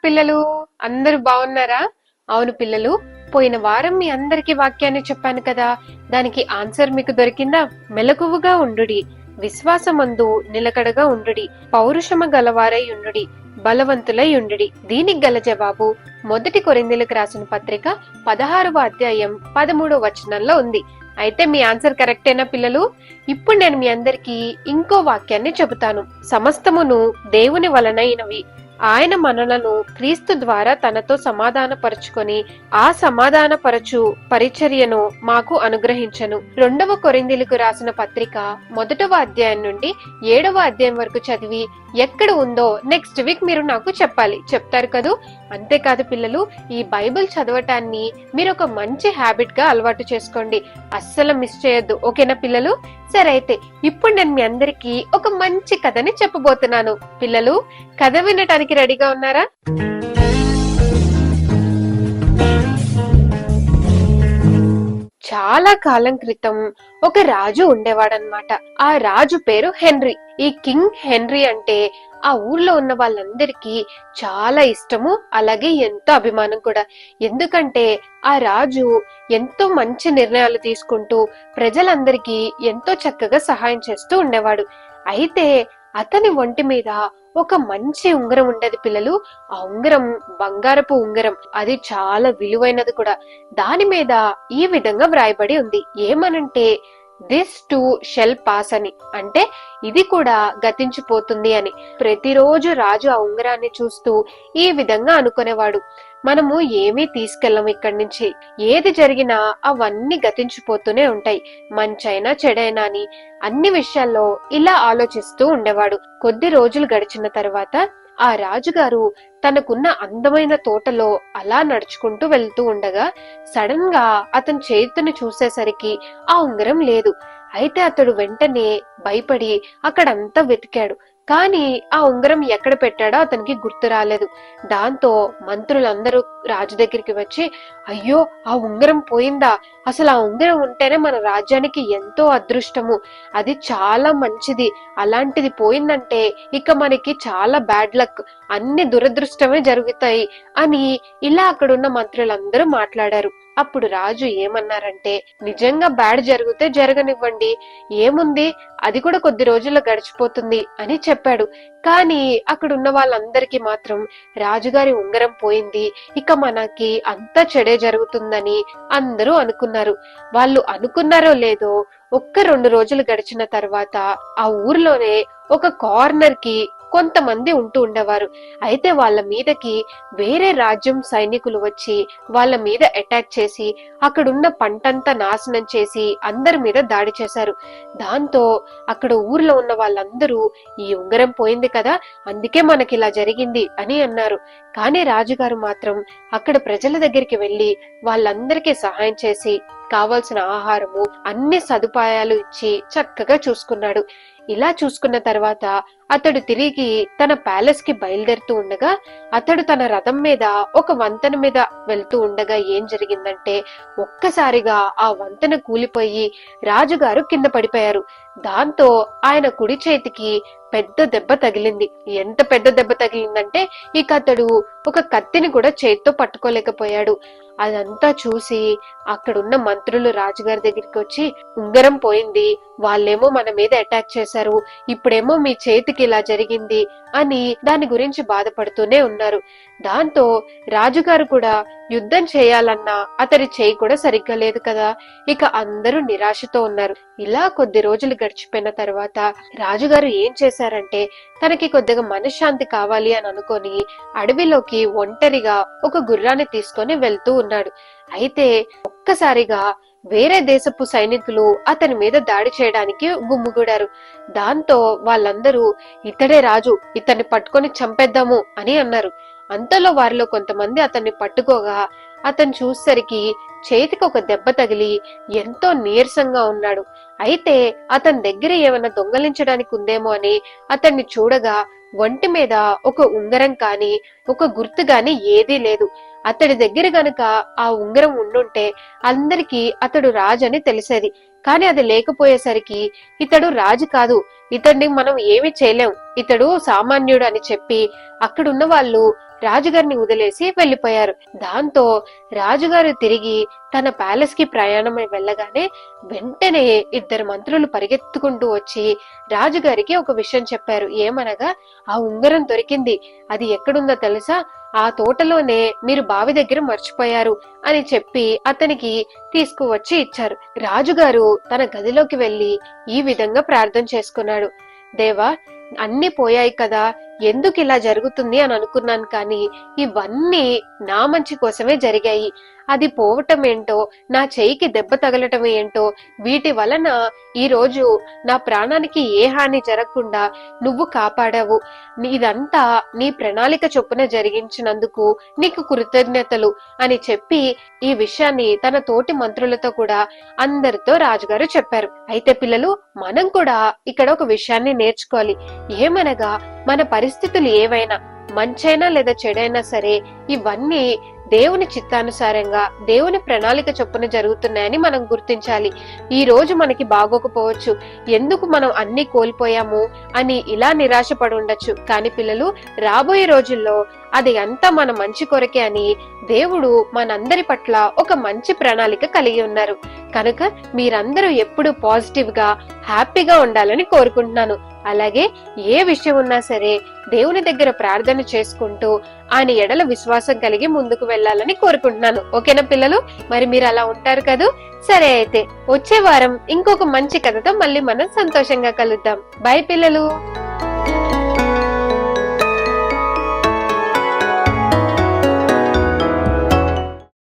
పిల్లలు, అందరూ బాగున్నారా? అవును పిల్లలు, పోయిన వారం మీ అందరికి వాక్యాన్ని చెప్పాను కదా, దానికి ఆన్సర్ మీకు దొరికిందా? మెలకువగా ఉండుడి, విశ్వాసమందు నిలకడగా ఉండుడి, పౌరుషమ గలవారై ఉండుడి, బలవంతులై ఉండుడి. దీనికి గల జవాబు మొదటి కొరింథీయులకు రాసిన పత్రిక 16వ అధ్యాయం 13వ వచనంలో ఉంది. అయితే మీ ఆన్సర్ కరెక్టేనా పిల్లలు? ఇప్పుడు నేను మీ అందరికి ఇంకో వాక్యాన్ని చెబుతాను. సమస్తమును దేవుని వలనైనవి, ఆయన మనలను క్రీస్తు ద్వారా తనతో సమాధానపరచుకొని ఆ సమాధానపరచు పరిచర్యను మాకు అనుగ్రహించను. 2వ కొరింథీయులకు రాసిన పత్రిక 1వ అధ్యాయం నుండి 7వ అధ్యాయం వరకు చదివి ఎక్కడ ఉందో నెక్స్ట్ వీక్ మీరు నాకు చెప్పాలి. చెప్తారు కదూ? అంతేకాదు పిల్లలు, ఈ బైబిల్ చదవటాన్ని మీరు ఒక మంచి హ్యాబిట్ గా అలవాటు చేసుకోండి. అస్సలు మిస్ చేయొద్దు. ఓకేనా పిల్లలు? సరే, అయితే ఇప్పుడు నేను మీ అందరికి ఒక మంచి కథని చెప్పబోతున్నాను. పిల్లలు, కథ వినటానికి రెడీగా ఉన్నారా? చాలా కాలం క్రితం ఒక రాజు ఉండేవాడనమాట. ఆ రాజు పేరు హెన్రీ. ఈ కింగ్ హెన్రీ అంటే ఆ ఊర్లో ఉన్న వాళ్ళందరికీ చాలా ఇష్టము, అలాగే ఎంతో అభిమానం కూడా. ఎందుకంటే ఆ రాజు ఎంతో మంచి నిర్ణయాలు తీసుకుంటూ ప్రజలందరికీ ఎంతో చక్కగా సహాయం చేస్తూ ఉండేవాడు. అయితే అతని ఒంటి మీద ఒక మంచి ఉంగరం ఉండేది పిల్లలు. ఆ ఉంగరం బంగారపు ఉంగరం, అది చాలా విలువైనది కూడా. దాని మీద ఈ విధంగా వ్రాయబడి ఉంది, ఏమనంటే దిస్ టు షెల్ పాస్ అని, అంటే ఇది కూడా గతించిపోతుంది అని. ప్రతిరోజు రాజు ఆ ఉంగరాన్ని చూస్తూ ఈ విధంగా అనుకునేవాడు, మనము ఏమీ తీసుకెళ్ళం ఇక్కడి నుంచి, ఏది జరిగినా అవన్నీ గతించిపోతూనే ఉంటాయి, మంచైనా చెడైనా అని అన్ని విషయాల్లో ఇలా ఆలోచిస్తూ ఉండేవాడు. కొద్ది రోజులు గడిచిన తర్వాత ఆ రాజుగారు తనకున్న అందమైన తోటలో అలా నడుచుకుంటూ వెళ్తూ ఉండగా సడన్ గా అతని చేతిని చూసేసరికి ఆ ఉంగరం లేదు. అయితే అతడు వెంటనే భయపడి అక్కడంతా వెతికాడు, కానీ ఆ ఉంగరం ఎక్కడ పెట్టాడో అతనికి గుర్తు రాలేదు. దాంతో మంత్రులందరూ రాజు దగ్గరికి వచ్చి, అయ్యో ఆ ఉంగరం పోయిందా, అసలు ఆ ఉంగరం ఉంటేనే మన రాజ్యానికి ఎంతో అదృష్టము, అది చాలా మంచిది, అలాంటిది పోయిందంటే ఇక మనకి చాలా బ్యాడ్ లక్, అన్ని దురదృష్టమే జరుగుతాయి అని ఇలా అక్కడున్న మంత్రులందరూ మాట్లాడారు. అప్పుడు రాజు ఏమన్నారంటే, నిజంగా బ్యాడ్ జరిగితే జరగనివ్వండి, ఏముంది, అది కూడా కొద్ది రోజుల్లో గడిచిపోతుంది అని చెప్పాడు. కానీ అక్కడున్న వాళ్ళందరికీ మాత్రం రాజుగారి ఉంగరం పోయింది, ఇక మనకి అంతా చెడే జరుగుతుందని అందరూ అనుకున్నారు. వాళ్ళు అనుకున్నారో లేదో, 1-2 రోజులు గడిచిన తర్వాత ఆ ఊర్లోనే ఒక కార్నర్ కి కొంతమంది ఉంటూ ఉండేవారు. అయితే వాళ్ళ మీదకి వేరే రాజ్యం సైనికులు వచ్చి వాళ్ళ మీద అటాక్ చేసి అక్కడున్న పంటంతా నాశనం చేసి అందరి మీద దాడి చేశారు. దాంతో అక్కడ ఊర్లో ఉన్న వాళ్ళందరూ ఈ ఉంగరం పోయింది కదా, అందుకే మనకి ఇలా జరిగింది అని అన్నారు. కానీ రాజుగారు మాత్రం అక్కడ ప్రజల దగ్గరికి వెళ్లి వాళ్ళందరికీ సహాయం చేసి కావాల్సిన ఆహారము అన్ని సదుపాయాలు ఇచ్చి చక్కగా చూసుకున్నాడు. ఇలా చూసుకున్న తర్వాత అతడు తిరిగి తన ప్యాలెస్ కి బయలుదేరుతూ ఉండగా అతడు తన రథం మీద ఒక వంతెన మీద వెళ్తూ ఉండగా ఏం జరిగిందంటే, ఒక్కసారిగా ఆ వంతెన కూలిపోయి రాజుగారు కింద పడిపోయారు. దాంతో ఆయన కుడి చేతికి పెద్ద దెబ్బ తగిలింది. ఎంత పెద్ద దెబ్బ తగిలిందంటే ఇక అతడు ఒక కత్తిని కూడా చేత్తో పట్టుకోలేకపోయాడు. అదంతా చూసి అక్కడున్న మంత్రులు రాజుగారి దగ్గరికి వచ్చి, ఉంగరం పోయింది, వాళ్ళేమో మన మీద అటాక్ చేశారు, ఇప్పుడేమో మీ చేతికి ఇలా జరిగింది అని దాని గురించి బాధపడుతూనే ఉన్నారు. దాంతో రాజుగారు కూడా యుద్ధం చేయాలన్నా అతడి చేయి కూడా సరిగ్గా లేదు కదా, ఇక అందరూ నిరాశతో ఉన్నారు. ఇలా కొద్ది రోజులు గడిచిపోయిన తర్వాత రాజుగారు ఏం చేశారంటే, తనకి కొద్దిగా మనశ్శాంతి కావాలి అని అనుకొని అడవిలోకి ఒంటరిగా ఒక గుర్రాన్ని తీసుకొని వెళ్తూ ఉన్నాడు. అయితే ఒక్కసారిగా వేరే దేశపు సైనికులు అతని మీద దాడి చేయడానికి గుమ్ముగూడారు. దాంతో వాళ్ళందరూ, ఇతడే రాజు, ఇతన్ని పట్టుకొని చంపేద్దాము అని అన్నారు. అంతలో వారిలో కొంతమంది అతన్ని పట్టుకోగా అతను చూసేసరికి చేతికి ఒక దెబ్బ తగిలి ఎంతో నీరసంగా ఉన్నాడు. అయితే అతని దగ్గర ఏమైనా దొంగలించడానికి ఉందేమో అని అతన్ని చూడగా ఒంటి మీద ఒక ఉంగరం కాని ఒక గుర్తు గాని ఏదీ లేదు. అతడి దగ్గర గనుక ఆ ఉంగరం ఉండుంటే అందరికీ అతడు రాజు అని తెలిసేది. కానీ అది లేకపోయేసరికి ఇతడు రాజు కాదు, ఇతడిని మనం ఏమి చేయలేం, ఇతడు సామాన్యుడు అని చెప్పి అక్కడున్న వాళ్ళు రాజుగారిని వదిలేసి వెళ్లిపోయారు. దాంతో రాజుగారు తిరిగి తన ప్యాలెస్ కి ప్రయాణమై వెళ్ళగానే వెంటనే ఇద్దరు మంత్రులు పరిగెత్తుకుంటూ వచ్చి రాజుగారికి ఒక విషయం చెప్పారు. ఏమనగా, ఆ ఉంగరం దొరికింది, అది ఎక్కడుందో తెలుసా, ఆ తోటలోనే మీరు బావి దగ్గర మర్చిపోయారు అని చెప్పి అతనికి తీసుకువచ్చి ఇచ్చారు. రాజుగారు తన గదిలోకి వెళ్లి ఈ విధంగా ప్రార్థన చేసుకున్నాడు. దేవా, అన్ని పోయాయి కదా, ఎందుకు ఇలా జరుగుతుంది అని అనుకున్నాను, కానీ ఇవన్నీ నా మంచి కోసమే జరిగాయి. అది పోవటం ఏంటో, నా చెయ్యికి దెబ్బ తగలటం ఏంటో, వీటి వలన ఈ రోజు నా ప్రాణానికి ఏ హాని జరగకుండా నువ్వు కాపాడావు. ఇదంతా నీ ప్రణాళిక చొప్పున జరిగించినందుకు నీకు కృతజ్ఞతలు అని చెప్పి ఈ విషయాన్ని తన తోటి మంత్రులతో కూడా అందరితో రాజుగారు చెప్పారు. అయితే పిల్లలు, మనం కూడా ఇక్కడ ఒక విషయాన్ని నేర్చుకోవాలి. ఏమనగా, మన పరిస్థితులు ఏవైనా, మంచైనా లేదా చెడైనా సరే, ఇవన్నీ దేవుని చిత్తానుసారంగా దేవుని ప్రణాళిక చొప్పున జరుగుతున్నాయని మనం గుర్తించాలి. ఈ రోజు మనకి బాగోకపోవచ్చు, ఎందుకు మనం అన్ని కోల్పోయాము అని ఇలా నిరాశపడి ఉండొచ్చు. కానీ పిల్లలు, రాబోయే రోజుల్లో అది అంతా మన మంచి కొరకే అని దేవుడు మనందరి పట్ల ఒక మంచి ప్రణాళిక కలిగి ఉన్నారు. కనుక మీరందరూ ఎప్పుడు పాజిటివ్ గా హ్యాపీగా ఉండాలని కోరుకుంటున్నాను. అలాగే ఏ విషయం ఉన్నా సరే దేవుని దగ్గర ప్రార్థన చేసుకుంటూ ఆయన ఎడల విశ్వాసం కలిగి ముందుకు వెళ్ళాలని కోరుకుంటున్నాను. ఓకేనా పిల్లలు? మరి మీరు అలా ఉంటారు కదూ? సరే, అయితే వచ్చే వారం ఇంకొక మంచి కథతో మళ్ళీ మనం సంతోషంగా కలుద్దాం. బై పిల్లలు.